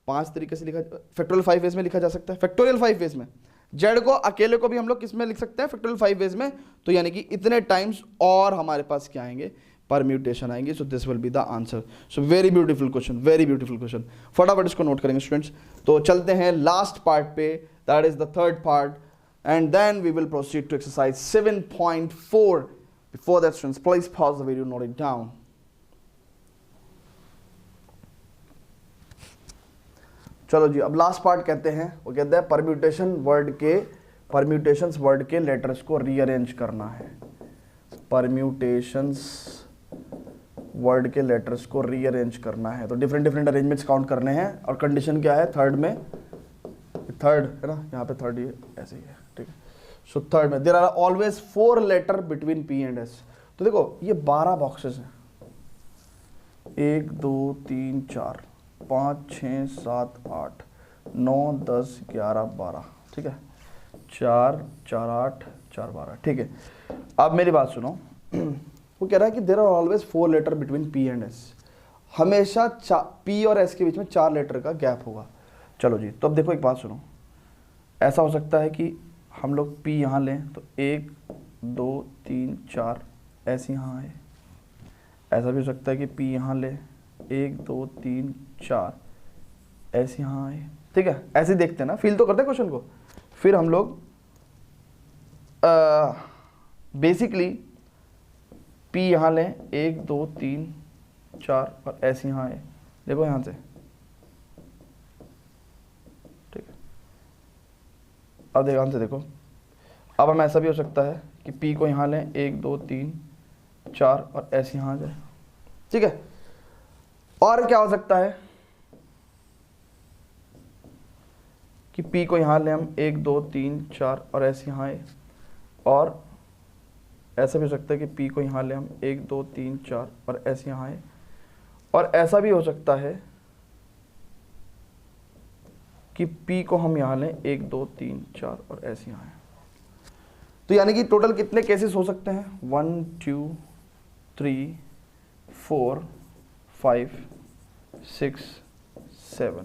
5 तरीके से लिखा, फैक्टोरियल 5 वेज में लिखा जा सकता है, फैक्टोरियल 5 वेज में। जेड को अकेले को भी हम लोग किस में लिख सकते हैं, फैक्टोरियल 5 वेज में, तो यानी कि इतने टाइम्स और हमारे पास क्या आएंगे, परम्यूटेशन आएंगे। So this will be the answer. So very beautiful question, फटाफट इसको नोट करेंगे स्टूडेंट्स। तो चलते हैं लास्ट पार्ट पे, that is the third part, and then we will proceed to exercise 7.4। Before that students, please pause the video, note it down. चलो जी, अब लास्ट पार्ट कहते हैं, वो कहते हैं परम्यूटेशंस वर्ड के लेटर्स को रीअरेंज करना है। परम्यूटेशंस वर्ड के लेटर्स को रीअरेंज करना है, तो डिफरेंट डिफरेंट अरेंजमेंट्स काउंट करने हैं। और कंडीशन क्या है, थर्ड में, थर्ड है ना, यहाँ पे थर्ड ये ऐसे ही है, ठीक है। सो थर्ड में there are always 4 letter between P and S. तो देखो ये 12 बॉक्सेस हैं, 1 2 3 4 5 6 7 8 9 10 11 12, ठीक है, 4 4 8 4 12, ठीक है। अब मेरी बात सुनो, वो कह रहा है कि there are always 4 letter between P and S, हमेशा पी और एस के बीच में 4 लेटर का गैप होगा। चलो जी, तो अब देखो एक बात सुनो, ऐसा हो सकता है कि हम लोग पी यहाँ लें तो 1 2 3 4 ऐसे यहाँ आए। ऐसा भी हो सकता है कि पी यहाँ ले 1 2 3 4 ऐसे यहाँ आए, ठीक है। ऐसे देखते हैं ना, फील तो करते हैं क्वेश्चन को। फिर हम लोग बेसिकली पी यहाँ लें 1 2 3 4 और ऐसे यहाँ आए, देखो यहाँ से, ठीक है। अब ध्यान से देखो, अब हम ऐसा भी हो सकता है कि पी को यहाँ लें 1 2 3 4 और ऐसे यहाँ आ जाए, ठीक है। और क्या हो सकता है कि पी को यहाँ लें हम 1 2 3 4 और ऐसे यहाँ आए। और ऐसा भी हो सकता है कि पी को यहाँ लें हम 1 2 3 4 और ऐसे यहाँ आए। और ऐसा भी हो सकता है कि पी को हम यहाँ लें 1 2 3 4 और ऐसे यहाँ आए। तो यानी कि टोटल कितने केसेस हो सकते हैं, 1 2 3 4 5 6 7,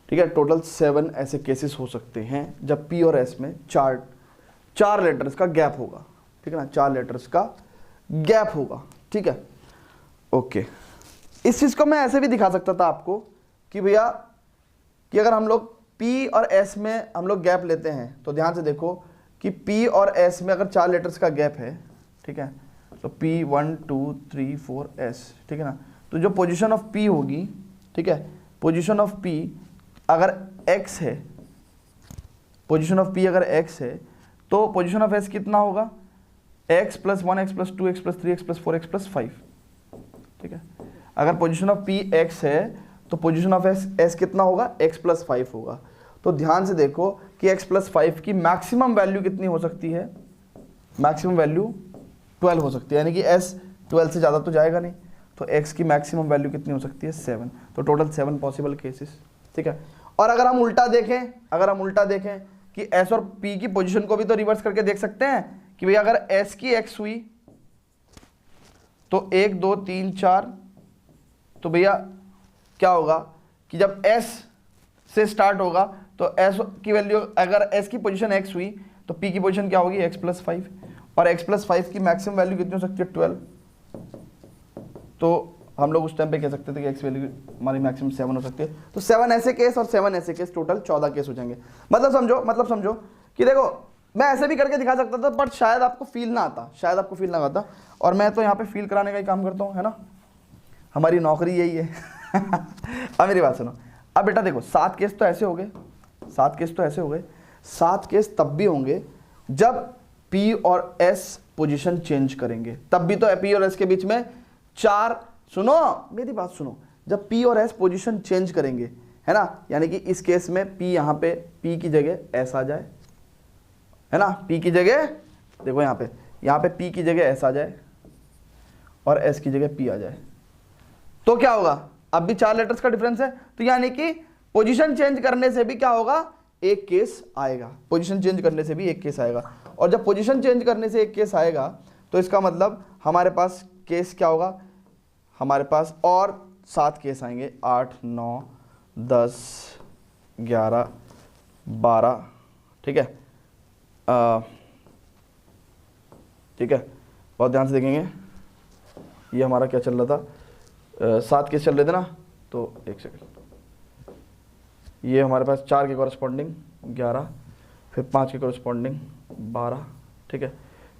ठीक है। टोटल 7 ऐसे केसेस हो सकते हैं जब पी और एस में चार लेटर्स का गैप होगा, ठीक है ना, 4 लेटर्स का गैप होगा, ठीक है। ओके, इस चीज को मैं ऐसे भी दिखा सकता था आपको कि भैया कि अगर हम लोग पी और एस में हम लोग गैप लेते हैं, तो ध्यान से देखो कि पी और एस में अगर 4 लेटर्स का गैप है, ठीक है, तो पी 1 2 3 4 एस, ठीक है ना। तो जो पोजीशन ऑफ पी होगी, ठीक है, पोजीशन ऑफ पी अगर एक्स है, पोजीशन ऑफ पी अगर एक्स है, तो पोजीशन ऑफ एस कितना होगा, x + 1 x + 2 x + 3 x + 4 x + 5, ठीक है। अगर पोजीशन ऑफ पी एक्स है तो पोजीशन ऑफ एस कितना होगा, x + 5 होगा। तो ध्यान से देखो कि x + 5 की मैक्सिमम वैल्यू कितनी हो सकती है, मैक्सिमम वैल्यू 12 हो सकती है, यानी कि s 12 से ज़्यादा तो जाएगा नहीं, तो x की मैक्सिमम वैल्यू कितनी हो सकती है, 7। तो टोटल 7 पॉसिबल केसेस, ठीक है। और अगर हम उल्टा देखें कि s और p की पोजीशन को भी तो रिवर्स करके देख सकते हैं कि भैया अगर s की x हुई तो 1 2 3 4, तो भैया क्या होगा कि जब s से स्टार्ट होगा तो s की वैल्यू, अगर s की पोजीशन x हुई तो p की पोजीशन क्या होगी, x + 5, और x + 5 की मैक्सिमम वैल्यू कितनी हो सकती है, 12। तो हम लोग उस टाइम पे कह सकते थे कि x वैल्यू हमारी मैक्सिमम 7 हो सकती है। तो 7 ऐसे केस और 7 ऐसे केस, टोटल 14 केस हो जाएंगे। मतलब समझो कि देखो मैं ऐसे भी करके दिखा सकता था, बट शायद आपको फील ना आता, और मैं तो यहाँ पे फील कराने का ही काम करता हूँ, है ना, हमारी नौकरी यही है। अब मेरी बात सुनो, अब बेटा देखो 7 केस तो ऐसे हो गए, 7 केस तब भी होंगे जब P और S पोजीशन चेंज करेंगे, तब भी तो P और S के बीच में 4, सुनो मेरी बात सुनो, जब P और S पोजीशन चेंज करेंगे, है ना, यानी कि इस केस में P यहाँ पे P की जगह S आ जाए, है ना, P की जगह देखो यहाँ पे P की जगह S आ जाए और S की जगह P आ जाए, तो क्या होगा, अब भी 4 लेटर्स का डिफरेंस है, तो यानी कि पोजीशन चेंज करने से भी क्या होगा, एक केस आएगा, पोजीशन चेंज करने से भी एक केस आएगा। और जब पोजीशन चेंज करने से एक केस आएगा तो इसका मतलब हमारे पास केस क्या होगा, हमारे पास और 7 केस आएंगे, 8 9 10 11 12, ठीक है, ठीक है। बहुत ध्यान से देखेंगे, ये हमारा क्या चल रहा था, 7 केस चल रहे थे ना, तो एक सेकंड, ये हमारे पास 4 के कॉरस्पॉन्डिंग 11, फिर 5 के कॉरस्पॉन्डिंग 12, ठीक है,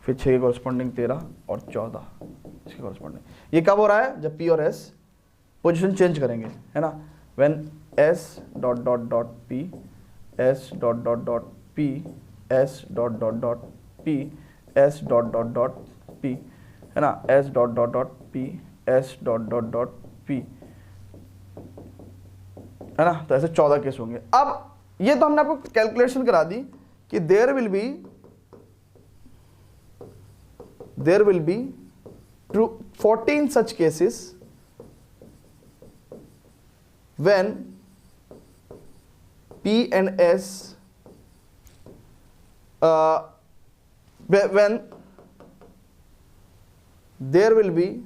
फिर 6 के कॉरस्पॉन्डिंग 13 और 14 इसके कॉरस्पॉन्डिंग। ये कब हो रहा है, जब P और S पोजीशन चेंज करेंगे, है ना। when s dot dot dot p, s dot dot dot p, s dot dot dot p, s dot dot dot p, है ना, s dot dot dot p, s dot dot dot p, है ना। तो ऐसे 14 केस होंगे। अब ये तो हमने आपको कैलकुलेशन करा दी कि there will be 14 such cases when P and S when there will be,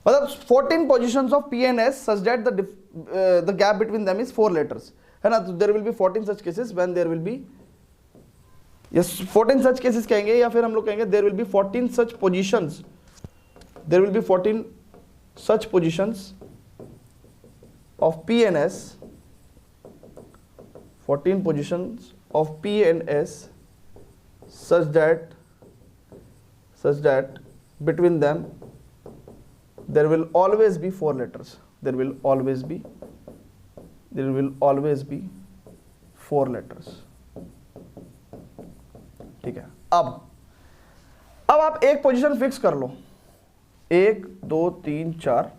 मतलब 14 positions of P and S such that the gap between them is 4 letters, है ना। तो there will be 14 such cases when there will be, yes 14 such cases कहेंगे, या फिर हम लोग कहेंगे there will be 14 such positions, there will be 14 such positions of P and S, 14 positions of P and S such that between them there will always be 4 letters, there will always be 4 letters, ठीक है। अब आप एक पोजीशन फिक्स कर लो, 1 2 3 4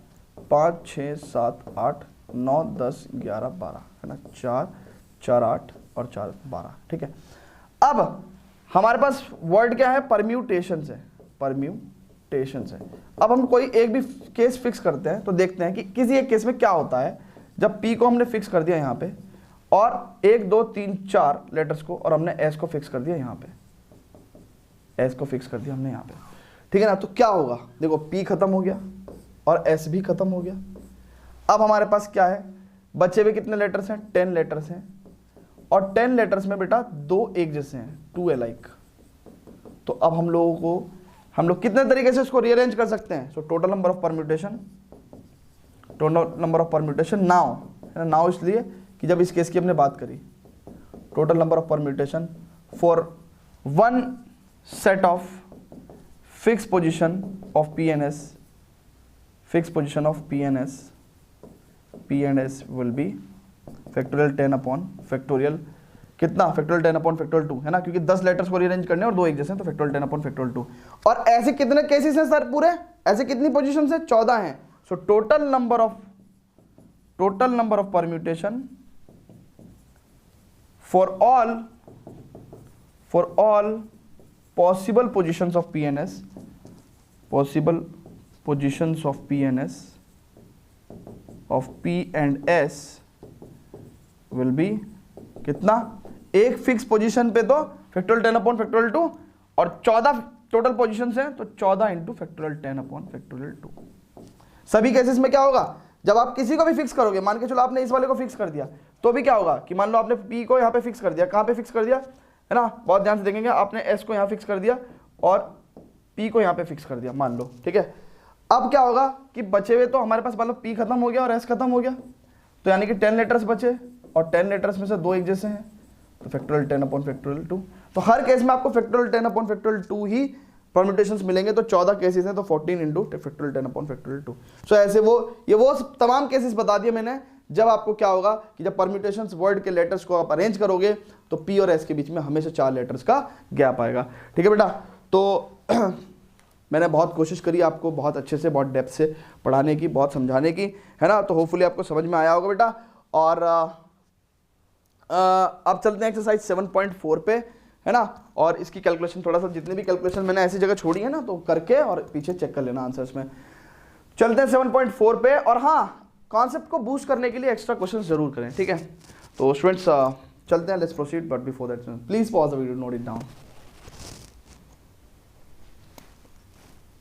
5 6 7 8 9 10 11 12, है ना, 4 4 8 और 4 12, ठीक है। अब हमारे पास वर्ड क्या है, परम्यूटेशंस है, परम्यूटेशंस है। अब हम कोई एक भी केस फिक्स करते हैं तो देखते हैं कि किसी एक केस में क्या होता है जब P को हमने फिक्स कर दिया यहाँ पे, और 1 2 3 4 लेटर्स को, और हमने S को फिक्स कर दिया यहाँ पे, S को फिक्स कर दिया हमने यहाँ पे, ठीक है ना। तो क्या होगा, देखो P खत्म हो गया और S भी खत्म हो गया। अब हमारे पास क्या है, बचे हुए कितने लेटर्स हैं, 10 लेटर्स हैं, और 10 लेटर्स में बेटा 2 एक जैसे हैं, 2 अलाइक। तो अब हम लोग कितने तरीके से इसको रीअरेंज कर सकते हैं। So total number of permutation now इसलिए कि जब इस केस की हमने बात करी, total number of permutation for one set of fix position of P and S, fix position of P and S will be factorial 10 upon factorial कितना, फैक्टोरियल 10 अपॉन फैक्टोरियल 2, है ना, क्योंकि 10 लेटर्स को रीअरेंज करने और 2 एक जैसे हैं, तो फैक्टोरियल 10 अपॉन फैक्टोरियल 2। और ऐसे कितने केसेस हैं सर पूरे, ऐसे कितनी पोजीशंस हैं, 14 हैं। So total number of permutation for all possible positions of P and S, possible positions of P and S will be कितना, एक फिक्स पोजीशन पे तो फैक्टोरियल 10 अपॉन फैक्टोरियल 2, और 14 टोटल पोजीशंस हैं तो 14 इंटू फैक्टोरियल 10 अपॉन फैक्टोरियल 2। सभी केसेस में क्या होगा, जब आप किसी को भी फिक्स करोगे, मान के चलो आपने इस वाले को फिक्स कर दिया, तो भी क्या होगा कि मान लो आपने P को यहाँ पे फिक्स कर दिया, कहाँ पे फिक्स कर दिया, है ना, बहुत ध्यान से देखेंगे, आपने S को यहाँ फिक्स कर दिया और P को यहाँ पे फिक्स कर दिया, मान लो, ठीक है। अब क्या होगा कि बचे हुए तो हमारे पास मान लो P खत्म हो गया और S खत्म हो गया, तो यानी कि 10 लेटर्स बचे, और 10 लेटर्स में से 2 एक जैसे हैं, तो फैक्टोरियल 10 अपॉन फैक्टोरियल 2। तो हर केस में आपको फैक्टोरियल 10 अपॉन फैक्टोरियल 2 ही परम्यूटेशंस मिलेंगे। तो 14 केसेस हैं तो 14 इंटू फैक्टोरियल 10 अपॉन फैक्टोरियल 2। सो ऐसे वो तमाम केसेस बता दिए मैंने, जब आपको क्या होगा कि जब परम्यूटेशंस वर्ड के लेटर्स को आप अरेंज करोगे तो P और S के बीच में हमेशा 4 लेटर्स का गैप आएगा, ठीक है बेटा। तो मैंने बहुत कोशिश करी आपको बहुत अच्छे से, बहुत डेप्थ से पढ़ाने की, बहुत समझाने की, है ना। तो होपफुली आपको समझ में आया होगा बेटा। और अब चलते हैं एक्सरसाइज 7.4 पे, है ना। और इसकी कैलकुलेशन थोड़ा सा, जितनी भी कैलकुलेशन मैंने ऐसी जगह छोड़ी है ना, तो करके और पीछे चेक कर लेना आंसर्स में। चलते हैं 7.4 पे। और हाँ, कॉन्सेप्ट को बूस्ट करने के लिए एक्स्ट्रा क्वेश्चन जरूर करें, ठीक है। तो स्टूडेंट्स चलते हैं, let's proceed, but before that please pause the video, note it down.